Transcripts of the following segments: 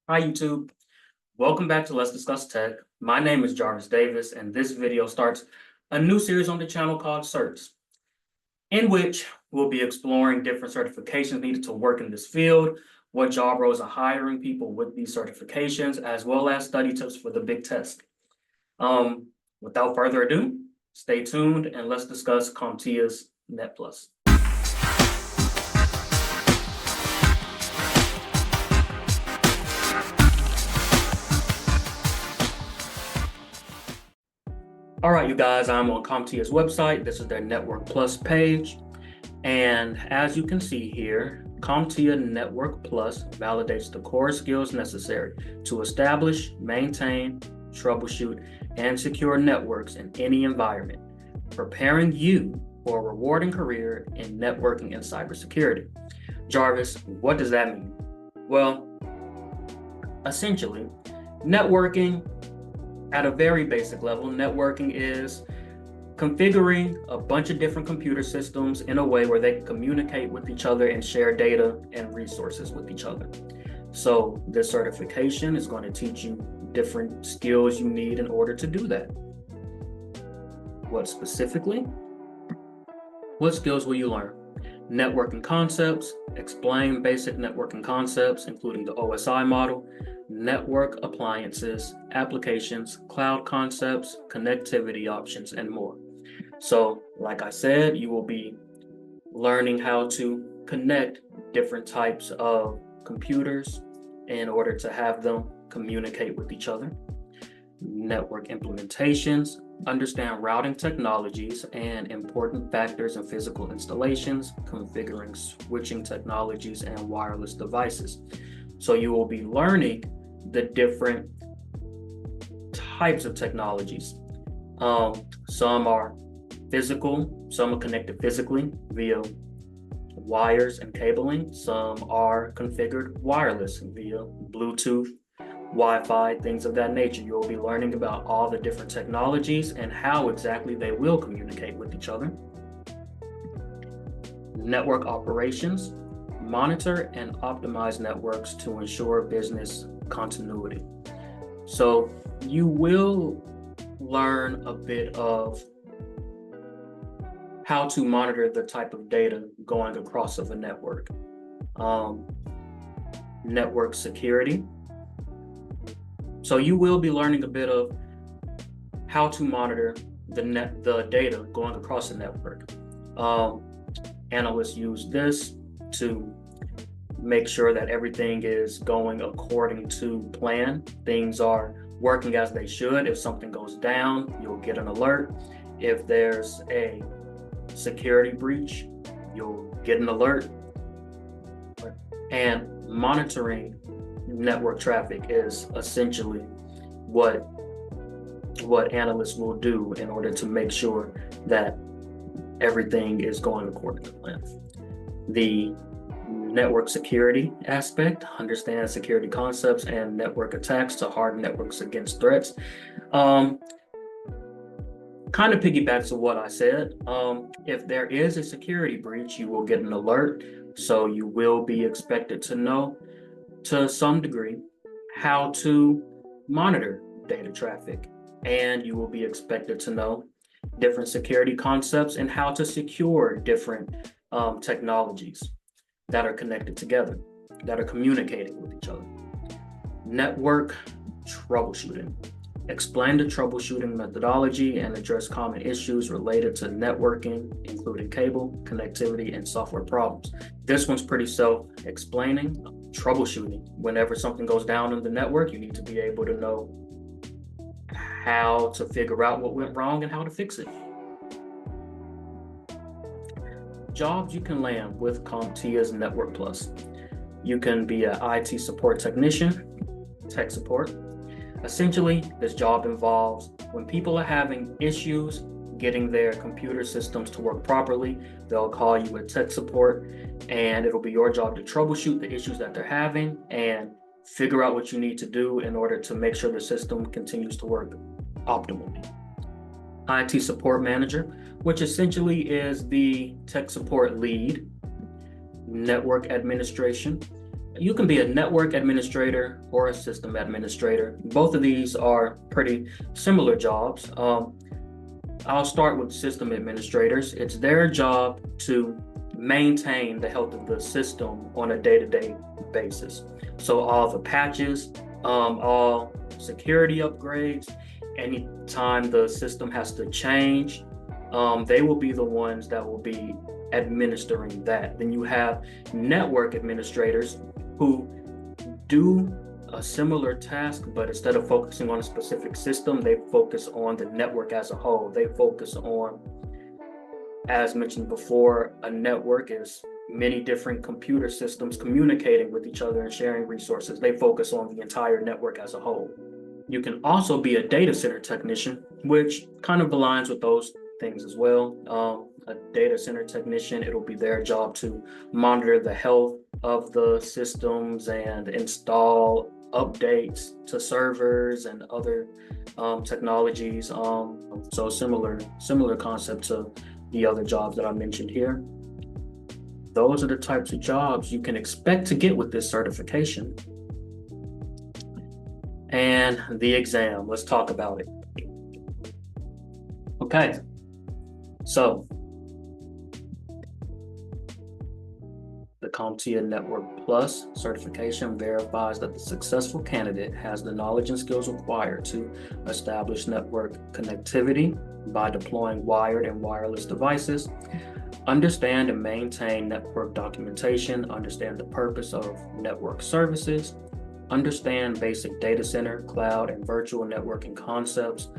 Hi YouTube, welcome back to Let's Discuss Tech. My name is Jarvis Davis, and this video starts a new series on the channel called Certs, in which we'll be exploring different certifications needed to work in this field, what job roles are hiring people with these certifications, as well as study tips for the big test. Without further ado, stay tuned and let's discuss CompTIA's Net Plus. All right, you guys, I'm on CompTIA's website. This is their Network Plus page. And as you can see here, CompTIA Network Plus validates the core skills necessary to establish, maintain, troubleshoot, and secure networks in any environment, preparing you for a rewarding career in networking and cybersecurity. Jarvis, what does that mean? Well, essentially, networking at a very basic level, networking is configuring a bunch of different computer systems in a way where they can communicate with each other and share data and resources with each other. So this certification is going to teach you different skills you need in order to do that. What specifically? What skills will you learn? Networking concepts, explain basic networking concepts, including the OSI model, network appliances, applications, cloud concepts, connectivity options, and more. So, like I said, you will be learning how to connect different types of computers in order to have them communicate with each other. Network implementations, understand routing technologies and important factors in physical installations, configuring switching technologies and wireless devices. So you will be learning the different types of technologies. Some are physical, some are connected physically via wires and cabling. Some are configured wireless via Bluetooth, Wi-Fi, things of that nature. You'll be learning about all the different technologies and how exactly they will communicate with each other. Network operations, monitor and optimize networks to ensure business continuity. So you will learn a bit of how to monitor the type of data going across of a network. Network security. So you will be learning a bit of how to monitor the data going across the network. Analysts use this to make sure that everything is going according to plan. Things are working as they should. If something goes down, you'll get an alert. If there's a security breach, you'll get an alert. And monitoring network traffic is essentially what analysts will do in order to make sure that everything is going according to plan. The network security aspect, understand security concepts and network attacks to harden networks against threats. Kind of piggybacks to what I said. If there is a security breach, you will get an alert. So you will be expected to know to some degree how to monitor data traffic. And you will be expected to know different security concepts and how to secure different technologies that are connected together, that are communicating with each other. Network troubleshooting. Explain the troubleshooting methodology and address common issues related to networking, including cable, connectivity, and software problems. This one's pretty self-explaining. Troubleshooting. Whenever something goes down in the network, you need to be able to know how to figure out what went wrong and how to fix it. Jobs you can land with CompTIA's Network Plus. You can be an IT support technician, tech support. Essentially, this job involves when people are having issues getting their computer systems to work properly, they'll call you with tech support, and it'll be your job to troubleshoot the issues that they're having and figure out what you need to do in order to make sure the system continues to work optimally. IT support manager, which essentially is the tech support lead. Network administration. You can be a network administrator or a system administrator. Both of these are pretty similar jobs. I'll start with system administrators. It's their job to maintain the health of the system on a day-to-day basis. So all the patches, all security upgrades, anytime the system has to change, they will be the ones that will be administering that. Then you have network administrators who do a similar task, but instead of focusing on a specific system, they focus on the network as a whole. They focus on, as mentioned before, a network is many different computer systems communicating with each other and sharing resources. They focus on the entire network as a whole. You can also be a data center technician, which kind of aligns with those things as well. A data center technician, it'll be their job to monitor the health of the systems and install updates to servers and other technologies. So similar concept to the other jobs that I mentioned here. Those are the types of jobs you can expect to get with this certification. And the exam, let's talk about it. Okay, so the CompTIA Network Plus certification verifies that the successful candidate has the knowledge and skills required to establish network connectivity by deploying wired and wireless devices, understand and maintain network documentation, understand the purpose of network services, understand basic data center, cloud, and virtual networking concepts,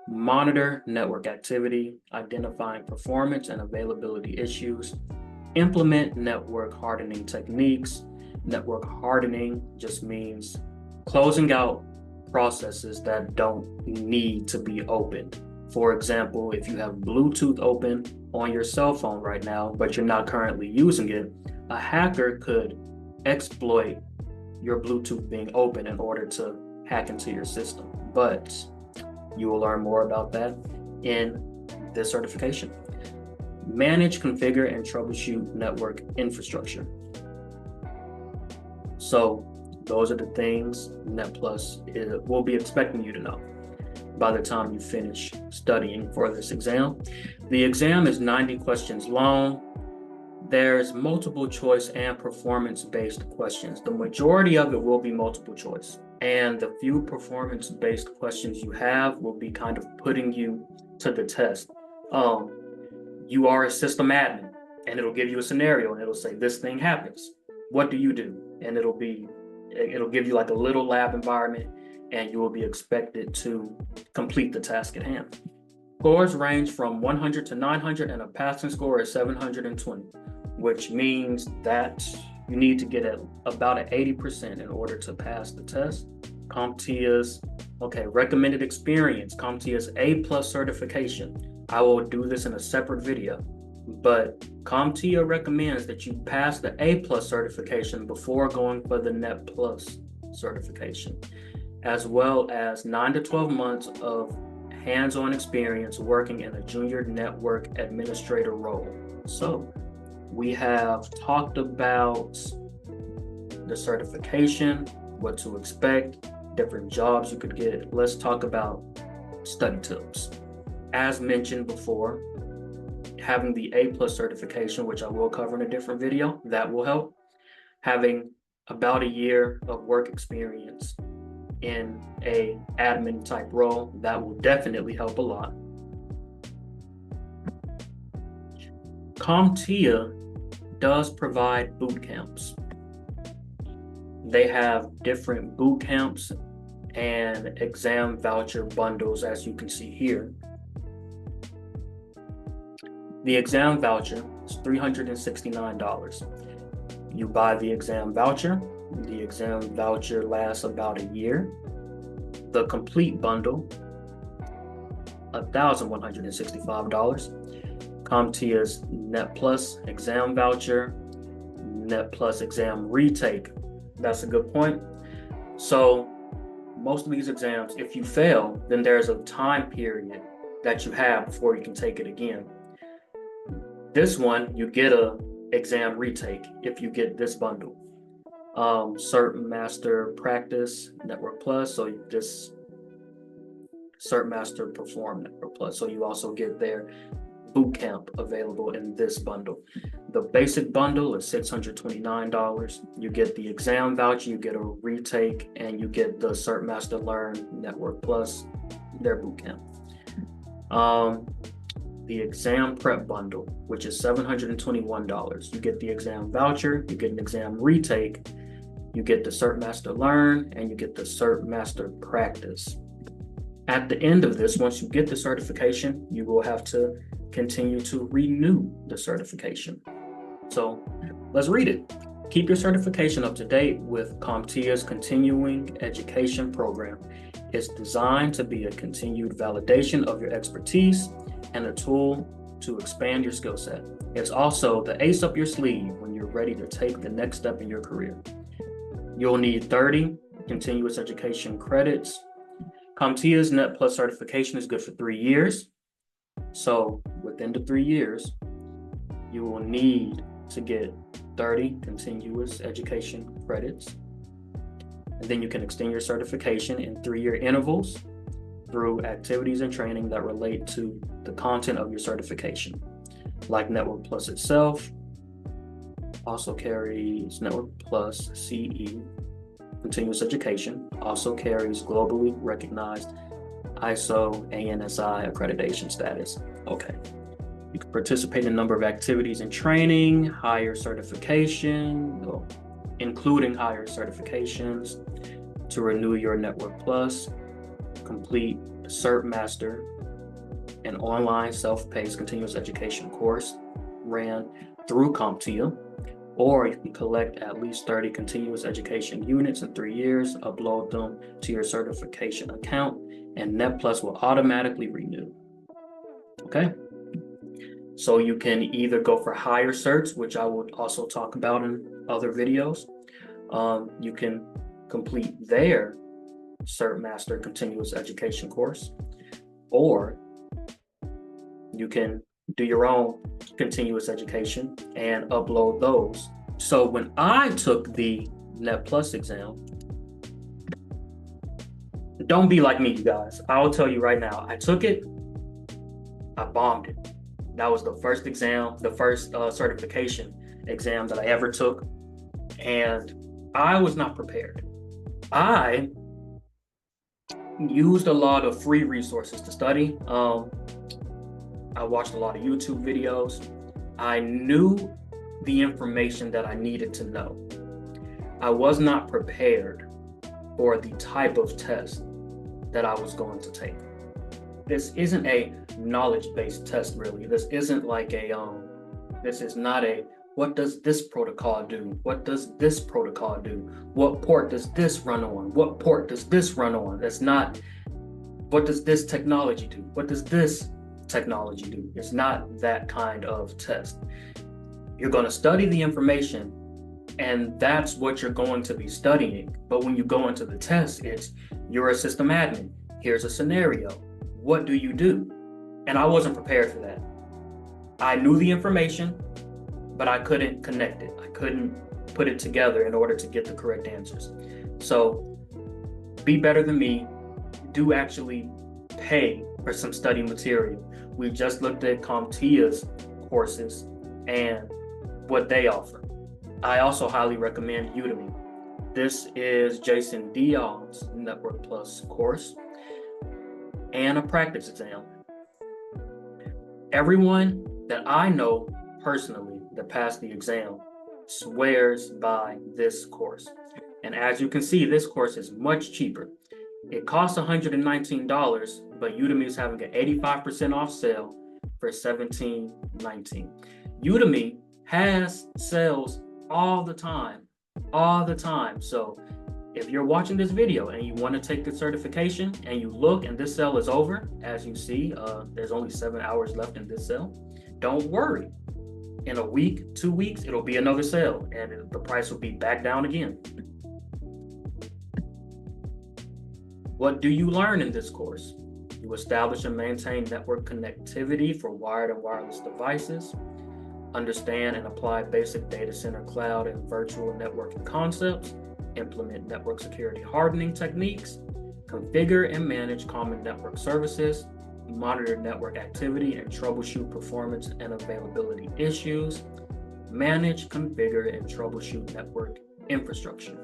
monitor network activity, identifying performance and availability issues, implement network hardening techniques. Network hardening just means closing out processes that don't need to be opened. For example, if you have Bluetooth open on your cell phone right now, but you're not currently using it, a hacker could exploit your Bluetooth being open in order to hack into your system. But you will learn more about that in this certification. Manage, configure, and troubleshoot network infrastructure. So those are the things NetPlus will be expecting you to know by the time you finish studying for this exam. The exam is 90 questions long. There's multiple choice and performance-based questions. The majority of it will be multiple choice. And the few performance-based questions you have will be kind of putting you to the test. You are a system admin, and it'll give you a scenario, and it'll say, this thing happens. What do you do? And it'll give you like a little lab environment, and you will be expected to complete the task at hand. Scores range from 100 to 900, and a passing score is 720, which means that you need to get about an 80% in order to pass the test. CompTIA's, recommended experience, CompTIA's A+ certification. I will do this in a separate video, but CompTIA recommends that you pass the A+ certification before going for the Net Plus certification, as well as 9 to 12 months of hands-on experience working in a junior network administrator role. So we have talked about the certification, what to expect, different jobs you could get. Let's talk about study tips. As mentioned before, having the A+ certification, which I will cover in a different video, that will help. Having about a year of work experience in a admin type role, that will definitely help a lot. CompTIA does provide boot camps. They have different boot camps and exam voucher bundles, as you can see here. The exam voucher is $369. You buy the exam voucher. The exam voucher lasts about a year. The complete bundle, $1,165. CompTIA's Net Plus exam voucher, Net Plus exam retake. That's a good point. So most of these exams, if you fail, then there's a time period that you have before you can take it again. This one, you get a exam retake if you get this bundle. Cert Master Practice Network Plus. So this Cert Master Perform Network Plus. So you also get their boot camp available in this bundle. The basic bundle is $629. You get the exam voucher, you get a retake, and you get the Cert Master Learn Network Plus, their boot camp. The exam prep bundle, which is $721. You get the exam voucher, you get an exam retake, you get the Cert Master Learn, and you get the Cert Master Practice. At the end of this, once you get the certification, you will have to continue to renew the certification. So let's read it. Keep your certification up to date with CompTIA's continuing education program. It's designed to be a continued validation of your expertise and a tool to expand your skill set. It's also the ace up your sleeve when you're ready to take the next step in your career. You'll need 30 continuous education credits. CompTIA's Net Plus certification is good for 3 years. So within the 3 years, you will need to get 30 continuous education credits. And then you can extend your certification in 3-year intervals through activities and training that relate to the content of your certification. Like Network Plus itself, also carries Network Plus CE, continuous education, also carries globally recognized ISO ANSI accreditation status. Okay. You can participate in a number of activities and training, higher certification, including higher certifications to renew your Network Plus, complete Cert Master, an online self-paced continuous education course ran through CompTIA, or you can collect at least 30 continuous education units in 3 years, upload them to your certification account, and Net Plus will automatically renew. Okay? So you can either go for higher certs, which I would also talk about in other videos. You can complete their Cert Master continuous education course, or you can do your own continuous education and upload those. So when I took the Net Plus exam, don't be like me, you guys. I'll tell you right now, I took it, I bombed it. That was the first exam, the first certification exam that I ever took, and I was not prepared. I used a lot of free resources to study. I watched a lot of YouTube videos. I knew the information that I needed to know. I was not prepared for the type of test that I was going to take. This isn't a knowledge-based test, really. This isn't like this is not a, what does this protocol do? What does this protocol do? What port does this run on? What port does this run on? That's not, what does this technology do? What does this technology do? It's not that kind of test. You're going to study the information, and that's what you're going to be studying. But when you go into the test, it's, you're a system admin. Here's a scenario. What do you do? And I wasn't prepared for that. I knew the information, but I couldn't connect it. I couldn't put it together in order to get the correct answers. So be better than me. Do actually pay for some study material. We just looked at CompTIA's courses and what they offer. I also highly recommend Udemy. This is Jason Dion's Network Plus course and a practice exam. Everyone that I know personally that passed the exam swears by this course. And as you can see, this course is much cheaper. It costs $119, but Udemy is having an 85% off sale for $17.19. Udemy has sales all the time. So if you're watching this video and you want to take the certification and you look and this sale is over, as you see, there's only 7 hours left in this sale, don't worry. In a week, 2 weeks, it'll be another sale and the price will be back down again. What do you learn in this course? You establish and maintain network connectivity for wired and wireless devices. understand and apply basic data center, cloud, and virtual networking concepts, implement network security hardening techniques, configure and manage common network services, monitor network activity and troubleshoot performance and availability issues, manage, configure, and troubleshoot network infrastructure.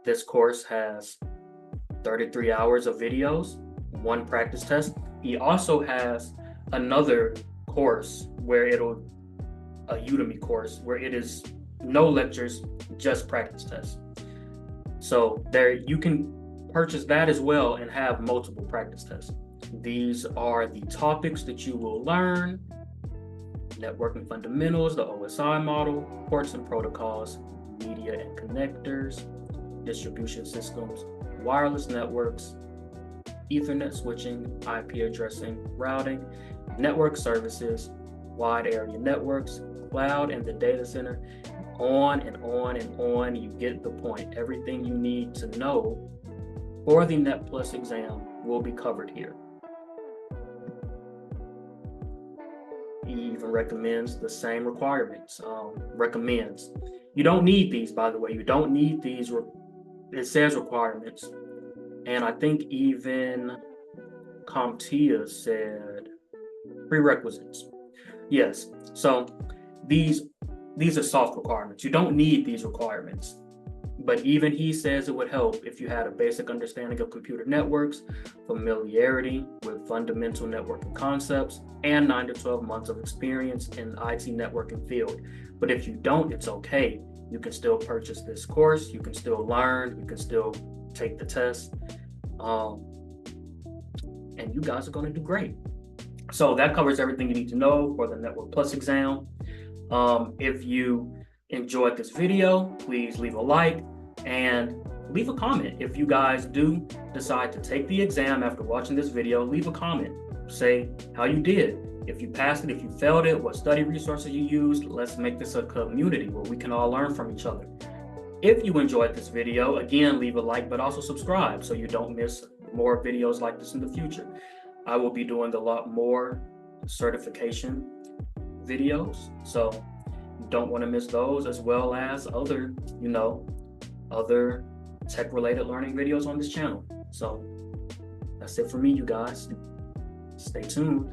This course has 33 hours of videos, 1 practice test. He also has another course where a Udemy course where it is no lectures, just practice tests. So there you can purchase that as well and have multiple practice tests. These are the topics that you will learn: networking fundamentals, the OSI model, ports and protocols, media and connectors, distribution systems, wireless networks, Ethernet switching, IP addressing, routing, network services, wide area networks, cloud and the data center, on and on and on. You get the point. Everything you need to know for the Net Plus exam will be covered here. He even recommends the same requirements. Recommends. You don't need these, by the way. You don't need these. It says requirements. And I think even CompTIA said prerequisites. Yes. So these are soft requirements. You don't need these requirements. But even he says it would help if you had a basic understanding of computer networks, familiarity with fundamental networking concepts, and 9 to 12 months of experience in the IT networking field. But if you don't, it's okay. You can still purchase this course. You can still learn. You can still take the test. And you guys are going to do great. So that covers everything you need to know for the Network Plus exam. If you enjoyed this video, please leave a like and leave a comment. If you guys do decide to take the exam after watching this video, leave a comment. Say how you did. If you passed it, if you failed it, what study resources you used. Let's make this a community where we can all learn from each other. If you enjoyed this video, again, leave a like, but also subscribe so you don't miss more videos like this in the future. I will be doing a lot more certification videos, so you don't want to miss those, as well as other tech-related learning videos on this channel. So that's it for me, you guys. Stay tuned.